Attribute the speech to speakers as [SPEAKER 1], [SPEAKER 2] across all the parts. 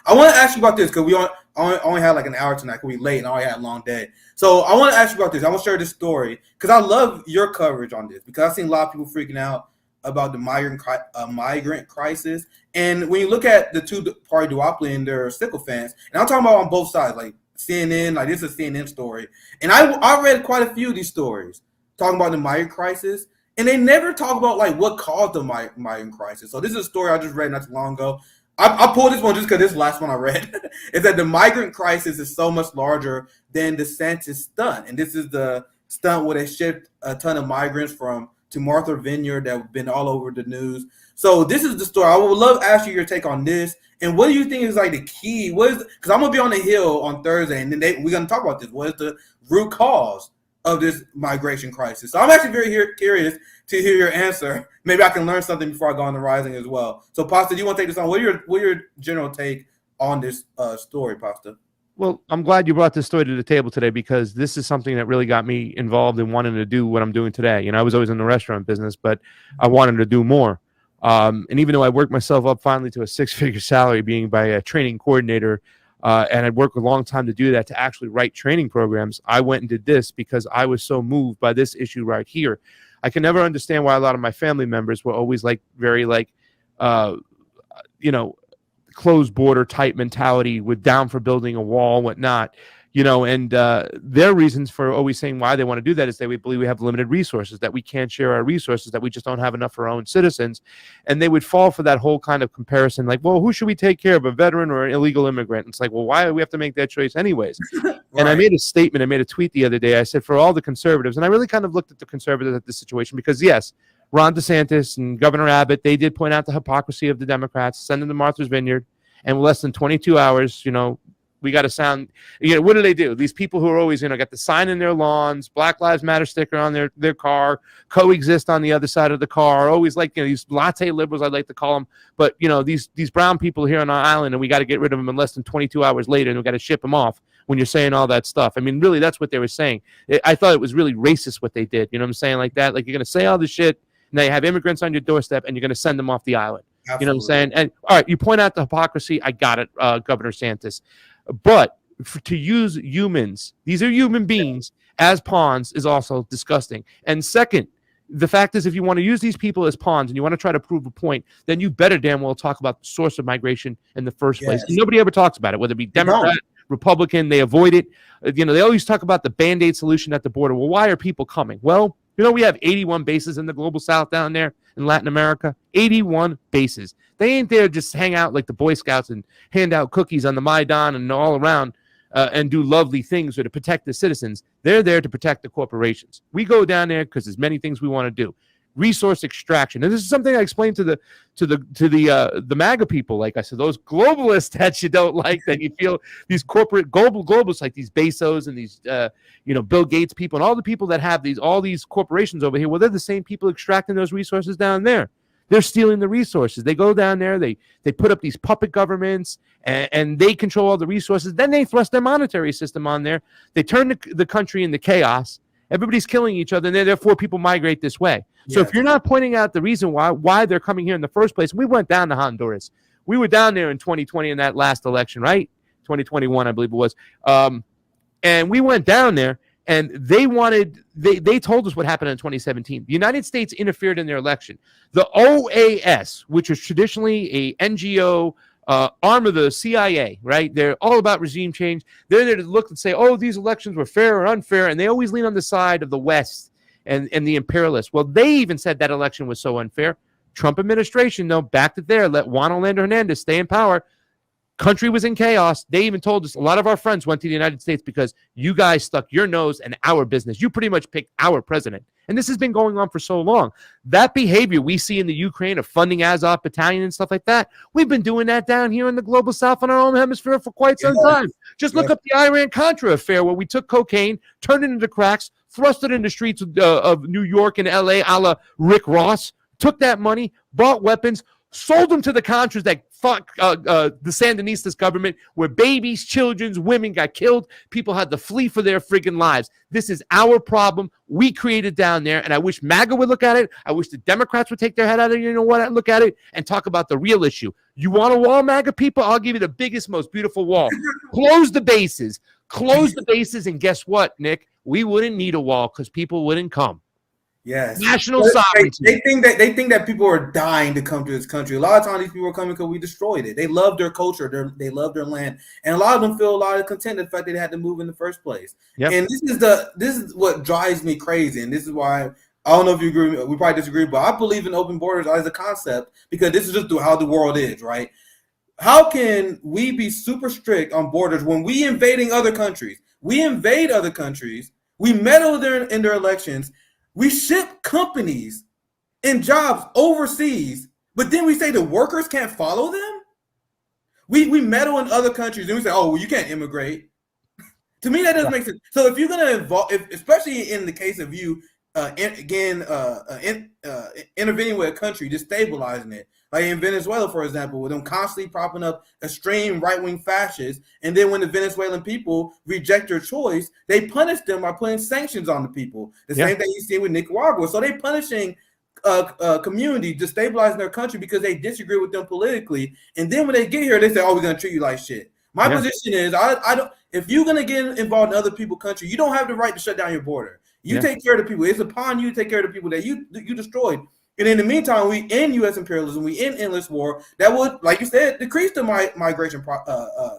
[SPEAKER 1] I want to ask you about this because we only had like an hour tonight because we late and I already had a long day. So I want to ask you about this. I want to share this story because I love your coverage on this because I've seen a lot of people freaking out about the migrant crisis. And when you look at the two-party duopoly and their sycophants, and I'm talking about on both sides, like CNN, like this is a CNN story. And I read quite a few of these stories talking about the migrant crisis. And they never talk about like what caused the migrant crisis. So this is a story I just read not too long ago. I pulled this one just because this last one I read is that the migrant crisis is so much larger than the census stunt, and this is the stunt where they shipped a ton of migrants to Martha Vineyard that have been all over the news. So this is the story. I would love to ask you your take on this, and what do you think is like the key? What is because I'm gonna be on the Hill on Thursday, and then we're gonna talk about this. What is the root cause of this migration crisis? So I'm actually very curious to hear your answer. Maybe I can learn something before I go on the Rising as well. So, Pasta, do you want to take this on? What are your general take on this story, Pasta?
[SPEAKER 2] Well, I'm glad you brought this story to the table today because this is something that really got me involved in wanting to do what I'm doing today. You know, I was always in the restaurant business, but I wanted to do more. And even though I worked myself up finally to a six-figure salary being by a training coordinator, and I'd worked a long time to do that, to actually write training programs, I went and did this because I was so moved by this issue right here. I can never understand why a lot of my family members were always like very closed border type mentality with down for building a wall, whatnot, and their reasons for always saying why they want to do that is they believe we have limited resources, that we can't share our resources, that we just don't have enough for our own citizens. And they would fall for that whole kind of comparison, like, well, who should we take care of, a veteran or an illegal immigrant? It's like, well, why do we have to make that choice anyways? Right. And I made a tweet the other day. I said, for all the conservatives, and I really kind of looked at the conservatives at this situation because, yes, Ron DeSantis and Governor Abbott, they did point out the hypocrisy of the Democrats, send them to Martha's Vineyard, and in less than 22 hours, we got to sound, what do they do? These people who are always, got the sign in their lawns, Black Lives Matter sticker on their car, coexist on the other side of the car, always like, these latte liberals, I'd like to call them. But, these brown people here on our island, and we got to get rid of them in less than 22 hours later, and we got to ship them off when you're saying all that stuff. I mean, really, that's what they were saying. I thought it was really racist what they did. You know what I'm saying? Like that, like you're going to say all this shit, and now you have immigrants on your doorstep, and you're going to send them off the island. Absolutely. You know what I'm saying? And all right, you point out the hypocrisy. I got it, Governor Santis. But to use humans, these are human beings, as pawns is also disgusting. And second, the fact is, if you want to use these people as pawns and you want to try to prove a point, then you better damn well talk about the source of migration in the first place. And nobody ever talks about it, whether it be Democrat, Republican, they avoid it. They always talk about the Band-Aid solution at the border. Well, why are people coming? Well, we have 81 bases in the global south down there in Latin America. 81 bases. They ain't there just hang out like the Boy Scouts and hand out cookies on the Maidan and all around and do lovely things or to protect the citizens. They're there to protect the corporations. We go down there because there's many things we want to do. Resource extraction. And this is something I explained to the MAGA people. Like I said, those globalists that you don't like, that you feel these corporate globalists like these Bezos and these Bill Gates people and all the people that have all these corporations over here. Well, they're the same people extracting those resources down there. They're stealing the resources. They go down there, they put up these puppet governments, and they control all the resources. Then they thrust their monetary system on there. They turn the country into chaos. Everybody's killing each other, and therefore people migrate this way. Yes. So if you're not pointing out the reason why they're coming here in the first place, we went down to Honduras. We were down there in 2020 in that last election, right? 2021, I believe it was. And we went down there, and they told us what happened in 2017. The United States interfered in their election. The OAS, which was traditionally a NGO arm of the CIA, right? They're all about regime change. They're there to look and say, oh, these elections were fair or unfair, and they always lean on the side of the West and the imperialists. Well, they even said that election was so unfair. Trump administration, though, backed it there, let Juan Orlando Hernandez stay in power. Country was in chaos. They even told us a lot of our friends went to the United States because you guys stuck your nose in our business. You pretty much picked our president. And this has been going on for so long. That behavior we see in the Ukraine of funding Azov battalion and stuff like that, we've been doing that down here in the global south on our own hemisphere for quite some time. Just look up the Iran-Contra affair where we took cocaine, turned it into cracks, thrust it in the streets of New York and L.A. a la Rick Ross, took that money, bought weapons, sold them to the Contras that fuck the Sandinistas government, where babies, children, women got killed. People had to flee for their friggin' lives. This is our problem. We created down there, and I wish MAGA would look at it. I wish the Democrats would take their head out of look at it and talk about the real issue. You want a wall, MAGA people? I'll give you the biggest, most beautiful wall. Close the bases. Close the bases, and guess what, Nick? We wouldn't need a wall because people wouldn't come.
[SPEAKER 1] Yes.
[SPEAKER 2] National sovereignty.
[SPEAKER 1] They think that people are dying to come to this country. A lot of times these people are coming because we destroyed it. They love their culture. They love their land. And a lot of them feel a lot of content in the fact that they had to move in the first place. Yep. And this is what drives me crazy. And this is why I don't know if you agree. We probably disagree, but I believe in open borders as a concept because this is just how the world is, right? How can we be super strict on borders when we invading other countries? We invade other countries. We meddle in their elections. We ship companies and jobs overseas, but then we say the workers can't follow them? We meddle in other countries and we say, oh, well, you can't immigrate. To me, that doesn't make sense. So if you're going to involve, especially in the case of you, intervening with a country, destabilizing it, like in Venezuela, for example, with them constantly propping up extreme right-wing fascists, and then when the Venezuelan people reject your choice, they punish them by putting sanctions on the people. The same thing you see with Nicaragua. So they're punishing a community, destabilizing their country because they disagree with them politically, and then when they get here, they say, "Oh, we're gonna treat you like shit." My position is, I don't. If you're gonna get involved in other people's country, you don't have the right to shut down your border. You take care of the people. It's upon you to take care of the people that you destroyed. And in the meantime, we in U.S. imperialism, we in endless war that would, like you said, decrease the migration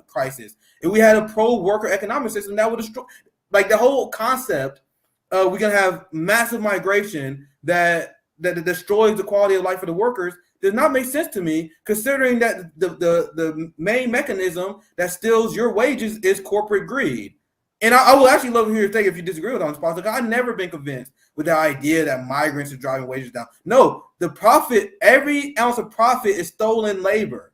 [SPEAKER 1] crisis. If we had a pro-worker economic system, that would destroy, like the whole concept. We're gonna have massive migration that destroys the quality of life for the workers. Does not make sense to me, considering that the main mechanism that steals your wages is corporate greed. And I will actually love to hear your take if you disagree with on this spot. I've never been convinced with the idea that migrants are driving wages down. No, the profit, every ounce of profit is stolen labor.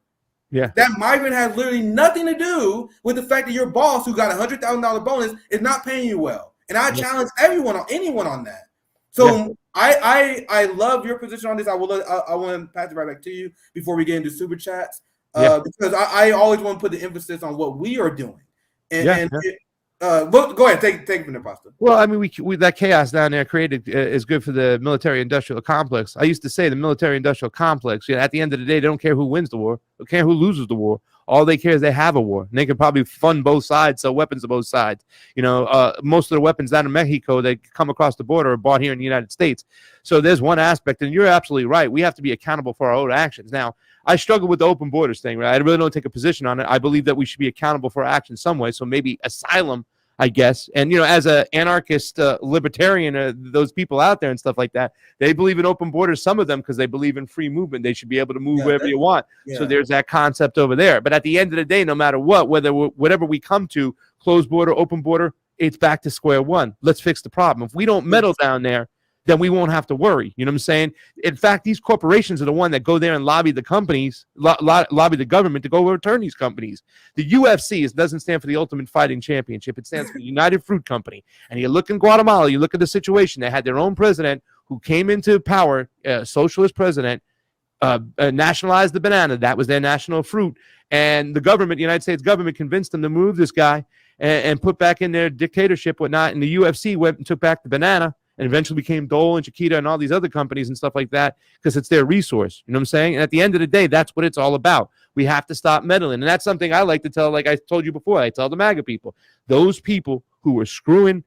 [SPEAKER 1] Yeah. That migrant has literally nothing to do with the fact that your boss, who got $100,000 bonus, is not paying you well. And I challenge anyone on that. So I love your position on this. I want to pass it right back to you before we get into super chats. Because I always want to put the emphasis on what we are doing. Go ahead, take it from there, Pastor.
[SPEAKER 2] Well, I mean, we that chaos down there created is good for the military-industrial complex. I used to say the military-industrial complex. At the end of the day, they don't care who wins the war, they don't care who loses the war. All they care is they have a war, and they can probably fund both sides, sell weapons to both sides. Most of the weapons down in Mexico that come across the border are bought here in the United States. So there's one aspect, and you're absolutely right. We have to be accountable for our own actions. Now, I struggle with the open borders thing, right? I really don't take a position on it. I believe that we should be accountable for our actions some way. So maybe asylum, I guess. And, as an anarchist libertarian, those people out there and stuff like that, they believe in open borders, some of them, because they believe in free movement. They should be able to move wherever you want. So there's that concept over there. But at the end of the day, no matter what, whatever we come to, closed border, open border, it's back to square one. Let's fix the problem. If we don't meddle down there, then we won't have to worry. You know what I'm saying? In fact, these corporations are the one that go there and lobby the companies, lobby the government to go overturn these companies. The UFC doesn't stand for the Ultimate Fighting Championship. It stands for the United Fruit Company. And you look in Guatemala, you look at the situation. They had their own president who came into power, a socialist president, nationalized the banana. That was their national fruit. And the government, the United States government, convinced them to move this guy and put back in their dictatorship, whatnot. And the UFC went and took back the banana, and eventually became Dole and Chiquita and all these other companies and stuff like that, because it's their resource. You know what I'm saying? And at the end of the day, that's what it's all about. We have to stop meddling. And that's something I like to tell, like I told you before, I tell the MAGA people, those people who are screwing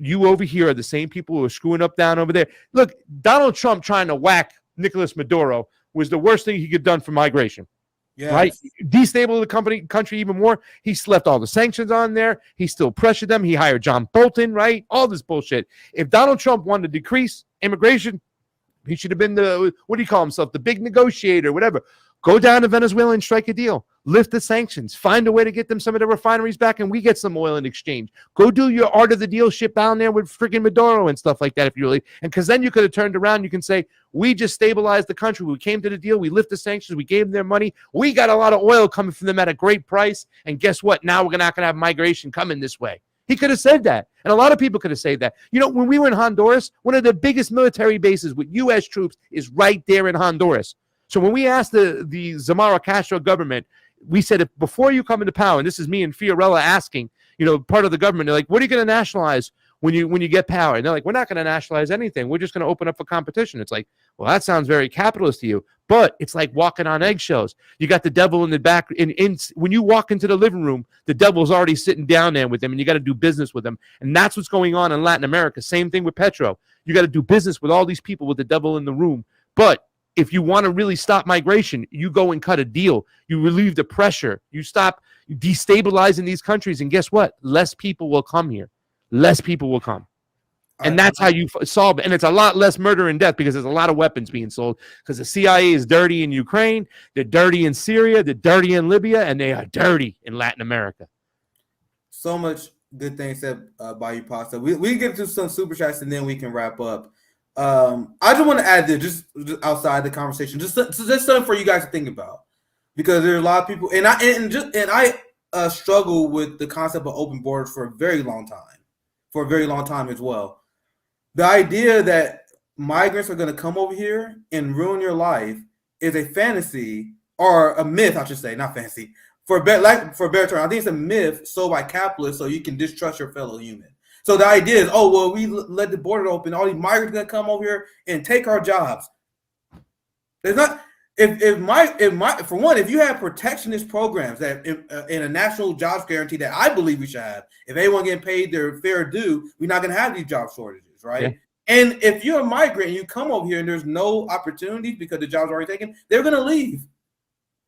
[SPEAKER 2] you over here are the same people who are screwing up down over there. Look, Donald Trump trying to whack Nicolas Maduro was the worst thing he could have done for migration. Yeah, right? Destabilize the country even more. He left all the sanctions on there. He still pressured them. He hired John Bolton, right? All this bullshit. If Donald Trump wanted to decrease immigration, he should have been what do you call himself? The big negotiator, whatever. Go down to Venezuela and strike a deal. Lift the sanctions. Find a way to get them some of the refineries back, and we get some oil in exchange. Go do your art of the deal shit down there with freaking Maduro and stuff like that, if you really. And because then you could have turned around, you can say, we just stabilized the country. We came to the deal. We lifted the sanctions. We gave them their money. We got a lot of oil coming from them at a great price. And guess what? Now we're not going to have migration coming this way. He could have said that. And a lot of people could have said that. When we were in Honduras, one of the biggest military bases with U.S. troops is right there in Honduras. So when we asked the Zamora Castro government, we said, if before you come into power, and this is me and Fiorella asking, part of the government, they're like, what are you going to nationalize when you get power? And they're like, we're not going to nationalize anything. We're just going to open up for competition. It's like, well, that sounds very capitalist to you, but it's like walking on eggshells. You got the devil in the back. When you walk into the living room, the devil's already sitting down there with them, and you got to do business with them. And that's what's going on in Latin America. Same thing with Petro. You got to do business with all these people with the devil in the room. But if you want to really stop migration, you go and cut a deal. You relieve the pressure. You stop destabilizing these countries. And guess what? Less people will come here. Less people will come. And that's how you solve it. And it's a lot less murder and death because there's a lot of weapons being sold because the CIA is dirty in Ukraine. They're dirty in Syria. They're dirty in Libya. And they are dirty in Latin America.
[SPEAKER 1] So much good things said by you, Pasta. We get to some super chats and then we can wrap up. I just want to add this just outside the conversation, just something for you guys to think about, because there are a lot of people, and I struggle with the concept of open borders for a very long time as well. The idea that migrants are going to come over here and ruin your life is a fantasy, or a myth, I should say, not fantasy. For a better term, I think it's a myth sold by capitalists so you can distrust your fellow human. So the idea is, oh, well, we let the border open. All these migrants are going to come over here and take our jobs. There's not if you have protectionist programs that in a national jobs guarantee that I believe we should have, if everyone getting paid their fair due, we're not going to have these job shortages, right? Yeah. And if you're a migrant and you come over here and there's no opportunities because the jobs are already taken, they're going to leave.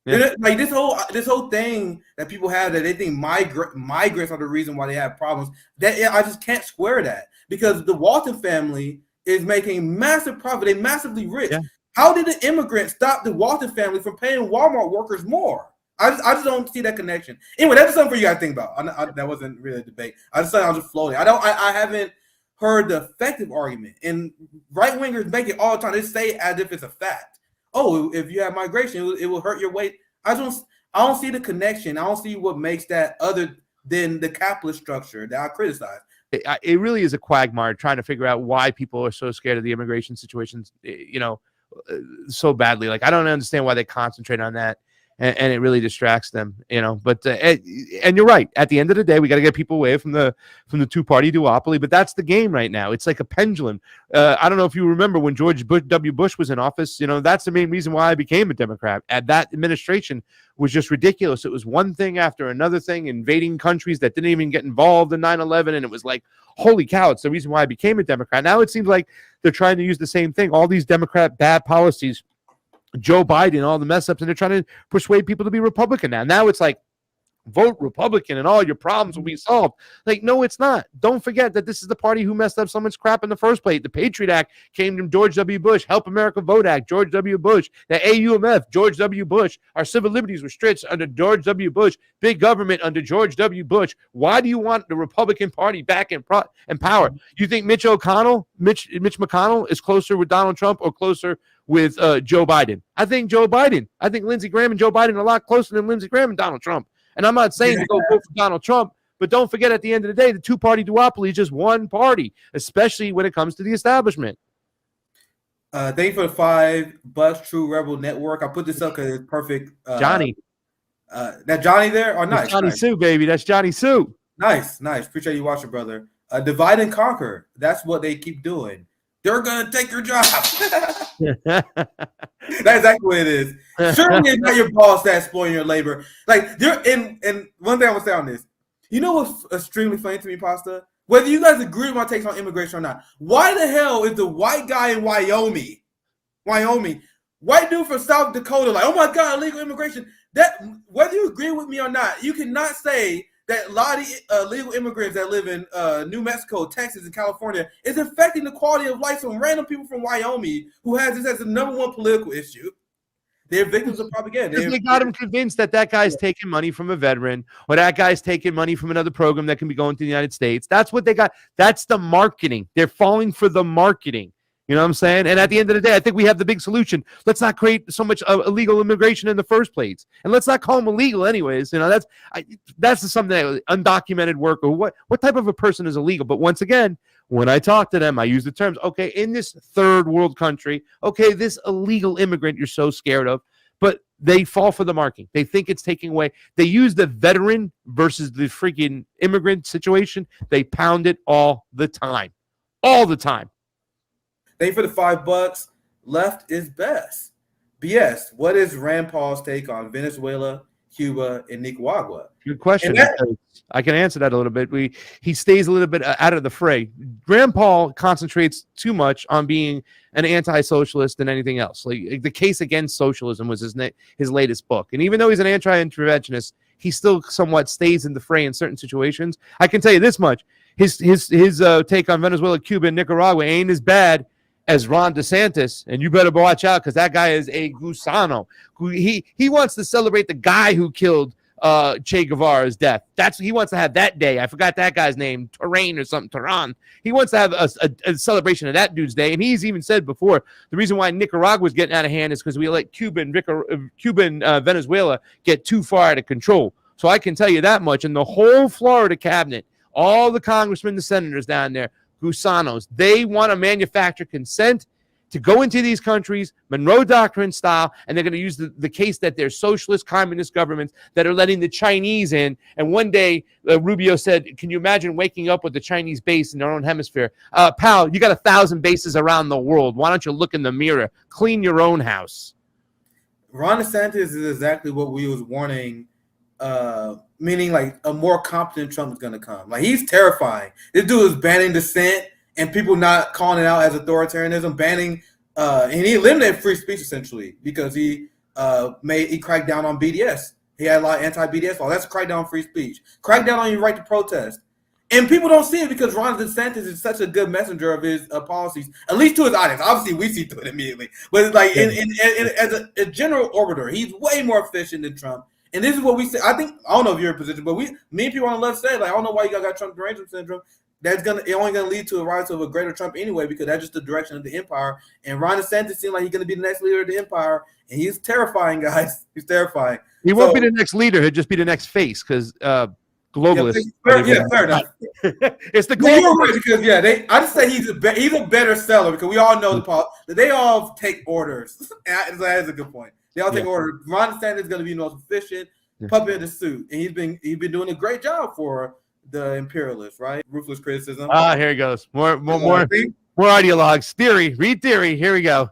[SPEAKER 1] Yeah. Like this whole thing that people have that they think migrants are the reason why they have problems. That I just can't square that, because the Walton family is making massive profit. They're massively rich. Yeah. How did the immigrants stop the Walton family from paying Walmart workers more? I just don't see that connection. Anyway, that's something for you guys to think about. That wasn't really a debate. I was just floating. I haven't heard the effective argument, and right wingers make it all the time. They say as if it's a fact. Oh, if you have migration, it will hurt your weight. I don't see the connection. I don't see what makes that other than the capitalist structure that I criticize.
[SPEAKER 2] It really is a quagmire trying to figure out why people are so scared of the immigration situations, so badly. Like, I don't understand why they concentrate on that, and it really distracts them, But and you're right. At the end of the day, we got to get people away from the two-party duopoly. But that's the game right now. It's like a pendulum. I don't know if you remember when George W. Bush was in office. That's the main reason why I became a Democrat. And that administration was just ridiculous. It was one thing after another thing, invading countries that didn't even get involved in 9/11, and it was like, holy cow! It's the reason why I became a Democrat. Now it seems like they're trying to use the same thing. All these Democrat bad policies. Joe Biden, all the mess ups, and they're trying to persuade people to be Republican now. Now it's like, vote Republican and all your problems will be solved. Like, no, it's not. Don't forget that this is the party who messed up so much crap in the first place. The Patriot Act came from George W. Bush. Help America Vote Act, George W. Bush. The AUMF, George W. Bush. Our civil liberties were stretched under George W. Bush. Big government under George W. Bush. Why do you want the Republican Party back in power? You think Mitch McConnell is closer with Donald Trump or closer with Joe Biden? I think Joe Biden. I think Lindsey Graham and Joe Biden are a lot closer than Lindsey Graham and Donald Trump. And I'm not saying to go vote for Donald Trump, but don't forget, at the end of the day, the two-party duopoly is just one party, especially when it comes to the establishment.
[SPEAKER 1] Thank you for the $5 True Rebel Network. I put this up because it's perfect.
[SPEAKER 2] Johnny.
[SPEAKER 1] That Johnny there? Oh, nice.
[SPEAKER 2] That's Johnny
[SPEAKER 1] nice.
[SPEAKER 2] Sue, baby. That's Johnny Sue.
[SPEAKER 1] Nice. Appreciate you watching, brother. Divide and conquer. That's what they keep doing. They're going to take your job. That's exactly what it is. Surely it's not your boss that's exploiting your labor. Like, and one thing I want to say on this. You know what's extremely funny to me, Pasta? Whether you guys agree with my takes on immigration or not, why the hell is the white guy in Wyoming, white dude from South Dakota, like, oh my God, illegal immigration? That, whether you agree with me or not, you cannot say that a lot of legal immigrants that live in New Mexico, Texas, and California is affecting the quality of life from random people from Wyoming who has this as the number one political issue. They're victims of propaganda.
[SPEAKER 2] They got them convinced that guy's taking money from a veteran, or that guy's taking money from another program that can be going to the United States. That's what they got. That's the marketing. They're falling for the marketing. You know what I'm saying? And at the end of the day, I think we have the big solution. Let's not create so much illegal immigration in the first place, and let's not call them illegal anyways. That's something that undocumented work, or what type of a person is illegal. But once again, When I talk to them, I use the terms, okay, in this third world country, okay, this illegal immigrant you're so scared of, but they fall for the marking. They think it's taking away. They use the veteran versus the freaking immigrant situation. They pound it all the time. All the time.
[SPEAKER 1] Thank you for the $5. Left is best. BS, what is Rand Paul's take on Venezuela, Cuba, and Nicaragua?
[SPEAKER 2] Good question. I can answer that a little bit. He stays a little bit out of the fray. Rand Paul concentrates too much on being an anti-socialist than anything else. Like the case against socialism was his latest book, and even though he's an anti-interventionist, he still somewhat stays in the fray in certain situations. I can tell you this much: his take on Venezuela, Cuba, and Nicaragua ain't as bad as Ron DeSantis, and you better watch out because that guy is a gusano. He wants to celebrate the guy who killed Che Guevara's death. He wants to have that day. I forgot that guy's name, Terrain or something, Tehran. He wants to have a celebration of that dude's day. And he's even said before, the reason why Nicaragua was getting out of hand is because we let Cuba and Venezuela get too far out of control. So I can tell you that much. And the whole Florida cabinet, all the congressmen, the senators down there, gusanos, they want to manufacture consent to go into these countries, Monroe Doctrine style, and they're going to use the case that they're socialist communist governments that are letting the Chinese in. And one day, Rubio said, can you imagine waking up with the Chinese base in their own hemisphere? Pal, you got 1,000 bases around the world. Why don't you look in the mirror? Clean your own house.
[SPEAKER 1] Ron DeSantis is exactly what we was warning, meaning like a more competent Trump is going to come. Like, he's terrifying. This dude is banning dissent and people not calling it out as authoritarianism, banning, and he eliminated free speech essentially because he cracked down on BDS. He had a lot of anti-BDS law. That's a crack down on free speech. Crack down on your right to protest. And people don't see it because Ron DeSantis is such a good messenger of his policies, at least to his audience. Obviously, we see through it immediately. But it's like as a general orbiter, he's way more efficient than Trump. And this is what we say. I don't know if you're in position, but me and people on the left say, like, I don't know why you got Trump derangement syndrome. It's only gonna lead to a rise of a greater Trump anyway, because that's just the direction of the empire. And Ron DeSantis seems like he's gonna be the next leader of the empire, and he's terrifying, guys. He's terrifying.
[SPEAKER 2] He won't be the next leader; he'll just be the next face, because globalists.
[SPEAKER 1] Yeah, fair enough.
[SPEAKER 2] It's the global
[SPEAKER 1] right, because I just say he's a better seller because we all know that they all take orders. That is a good point. They all take orders. Ron DeSantis is gonna be the most efficient puppet in the suit, and he's been doing a great job for the imperialists, right? Ruthless criticism.
[SPEAKER 2] Here he goes. More ideologues. Read theory. Here we go.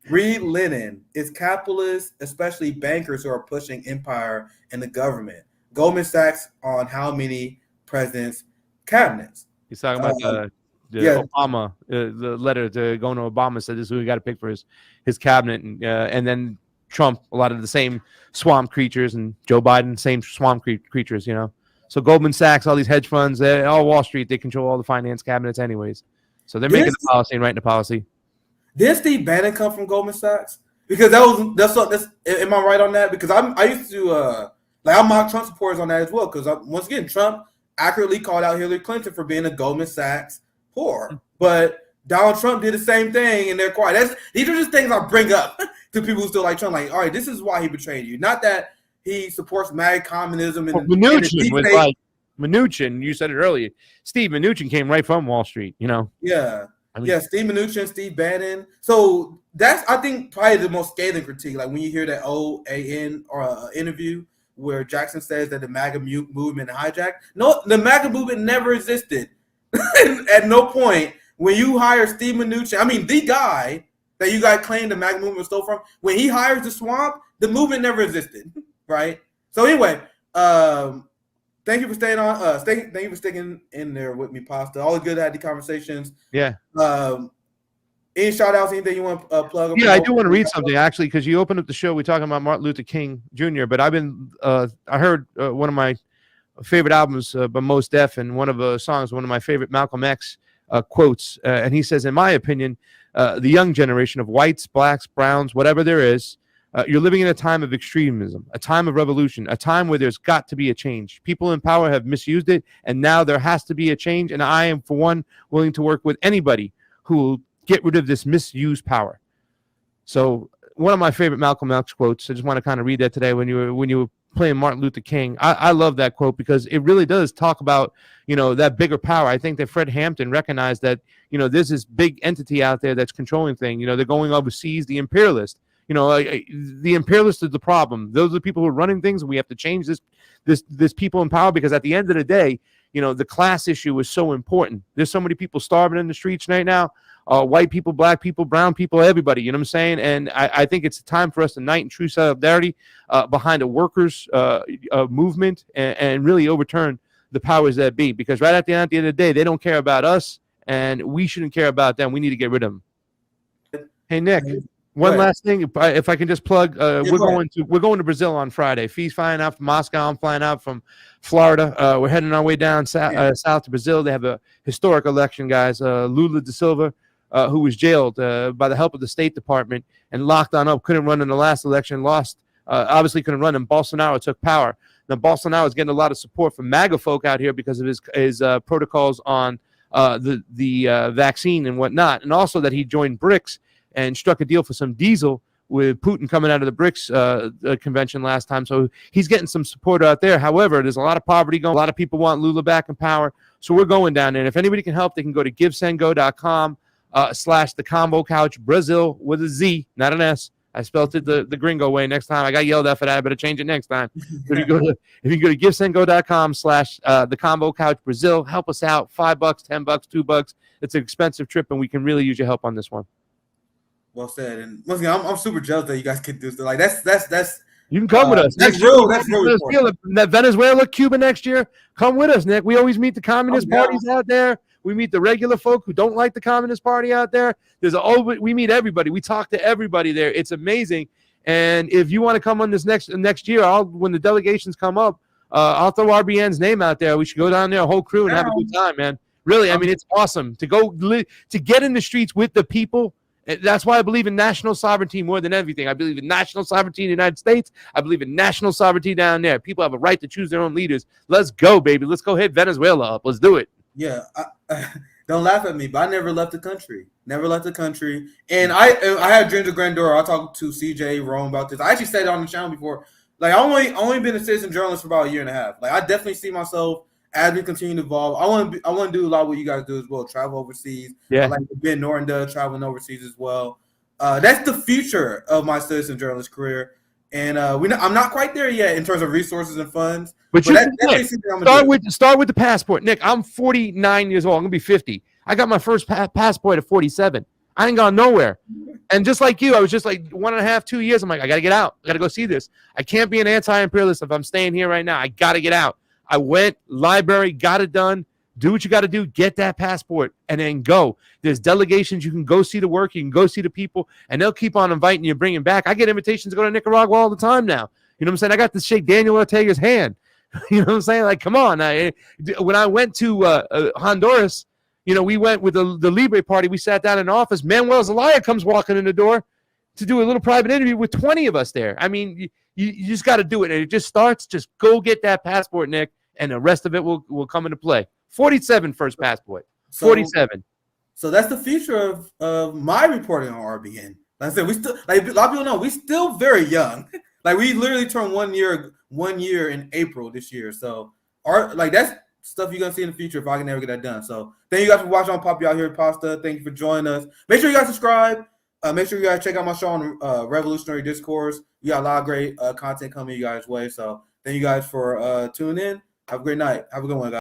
[SPEAKER 1] Read Lenin. It's capitalists, especially bankers, who are pushing empire and the government. Goldman Sachs on how many presidents' cabinets.
[SPEAKER 2] He's talking about Obama, the letter going to Obama said this is who we got to pick for his cabinet, and then Trump, a lot of the same swamp creatures, and Joe Biden, same swamp creatures, So Goldman Sachs, all these hedge funds, all Wall Street, they control all the finance cabinets anyways. So they're making the policy and writing the policy.
[SPEAKER 1] Did Steve Bannon come from Goldman Sachs? Because that's am I right on that? Because I used to I mock Trump supporters on that as well. Because once again, Trump accurately called out Hillary Clinton for being a Goldman Sachs whore, but Donald Trump did the same thing, and they're quiet. These are just things I bring up to people who still like Trump. Like, all right, this is why he betrayed you. Not that he supports MAGA communism. And
[SPEAKER 2] Mnuchin was like Mnuchin. You said it earlier. Steve Mnuchin came right from Wall Street.
[SPEAKER 1] Yeah. Steve Mnuchin, Steve Bannon. So that's, I think, probably the most scathing critique. Like when you hear that OAN or interview where Jackson says that the MAGA movement hijacked. No, the MAGA movement never existed. At no point when you hire Steve Mnuchin, I mean the guy that you guys claim the MAGA movement stole from, when he hires the swamp, the movement never existed. Right. So anyway, thank you for staying on. Thank you for sticking in there with me, Pasta. Always good to have the conversations. Yeah. Any shout outs? Anything you want to plug?
[SPEAKER 2] Yeah, I do want to read something actually, because you opened up the show. We're talking about Martin Luther King Jr. But I've been I heard one of my favorite albums by Mos Def, and one of the songs, one of my favorite Malcolm X quotes, and he says, in my opinion, the young generation of whites, blacks, browns, whatever there is. You're living in a time of extremism, a time of revolution, a time where there's got to be a change. People in power have misused it, and now there has to be a change. And I am, for one, willing to work with anybody who will get rid of this misused power. So one of my favorite Malcolm X quotes, I just want to kind of read that today when you were playing Martin Luther King. I love that quote because it really does talk about, that bigger power. I think that Fred Hampton recognized that, there's this big entity out there that's controlling things. They're going overseas, the imperialist. The imperialists are the problem. Those are the people who are running things, and we have to change this people in power, because at the end of the day, the class issue is so important. There's so many people starving in the streets right now. White people, black people, brown people, everybody, you know what I'm saying? And I think it's time for us to unite in true solidarity behind a workers' movement and really overturn the powers that be. Because right at the end of the day, they don't care about us, and we shouldn't care about them. We need to get rid of them. Hey, Nick, one last thing, if I can just plug, we're going to Brazil on Friday. Fee's flying out from Moscow. I'm flying out from Florida. We're heading our way down south to Brazil. They have a historic election, guys. Lula da Silva, who was jailed by the help of the State Department and locked up, couldn't run in the last election, obviously couldn't run, and Bolsonaro took power. Now, Bolsonaro is getting a lot of support from MAGA folk out here because of his protocols on the vaccine and whatnot, and also that he joined BRICS and struck a deal for some diesel with Putin coming out of the BRICS convention last time. So he's getting some support out there. However, there's a lot of poverty going. A lot of people want Lula back in power. So we're going down there. And if anybody can help, they can go to givesendgo.com /the combo couch Brazil with a Z, not an S. I spelled it the gringo way. Next time I got yelled at for that. I better change it next time. If you go to givesendgo.com /the combo couch Brazil, help us out. $5, $10, $2. It's an expensive trip, and we can really use your help on this one.
[SPEAKER 1] Well said. And once again, I'm super jealous that you guys can do stuff like that's.
[SPEAKER 2] You can come with us.
[SPEAKER 1] That's real. That's really important.
[SPEAKER 2] Venezuela, Cuba next year. Come with us, Nick. We always meet the communist parties out there. We meet the regular folk who don't like the Communist Party out there. We meet everybody. We talk to everybody there. It's amazing. And if you want to come on this next year, when the delegations come up, I'll throw RBN's name out there. We should go down there, a whole crew, and have a good time, man. Really, I mean, it's awesome to get in the streets with the people. That's why I believe in national sovereignty more than everything. I believe in national sovereignty in the United States. I believe in national sovereignty down there. People have a right to choose their own leaders. Let's go, baby. Let's go hit Venezuela up. Let's do it.
[SPEAKER 1] Yeah, don't laugh at me, but I never left the country. Never left the country. And I had dreams of grandeur. I talked to CJ Rome about this. I actually said it on the channel before. Like, I only been a citizen journalist for about a year and a half. Like, I definitely see myself as we continue to evolve. I want to do a lot of what you guys do as well. Travel overseas.
[SPEAKER 2] Yeah.
[SPEAKER 1] Like Ben Norton does, traveling overseas as well. That's the future of my citizen journalist career. And I'm not quite there yet in terms of resources and funds.
[SPEAKER 2] But you start with the passport. Nick, I'm 49 years old. I'm gonna be 50. I got my first passport at 47. I ain't gone nowhere. And just like you, I was just like 1.5, 2 years. I'm like, I gotta get out. I gotta go see this. I can't be an anti-imperialist if I'm staying here right now. I gotta get out. I went library, got it done. Do what you got to do. Get that passport and then go. There's delegations. You can go see the work. You can go see the people, and they'll keep on inviting you, bringing back. I get invitations to go to Nicaragua all the time now. You know what I'm saying? I got to shake Daniel Ortega's hand. You know what I'm saying? Like, come on. When I went to Honduras, we went with the Libre Party. We sat down in the office. Manuel Zelaya comes walking in the door to do a little private interview with 20 of us there. I mean, you just got to do it. And it just starts. Just go get that passport, Nick, and the rest of it will come into play. 47 first passport. 47.
[SPEAKER 1] So that's the future of my reporting on RBN. Like I said, we still, like a lot of people know, we still very young. Like, we literally turned 1 year in April this year. So that's stuff you're gonna see in the future if I can ever get that done. So thank you guys for watching on Pop You Out Here Pasta. Thank you for joining us. Make sure you guys subscribe. Make sure you guys check out my show on Revolutionary Discourse. We got a lot of great content coming you guys' way. So thank you guys for tuning in. Have a great night. Have a good one, guys.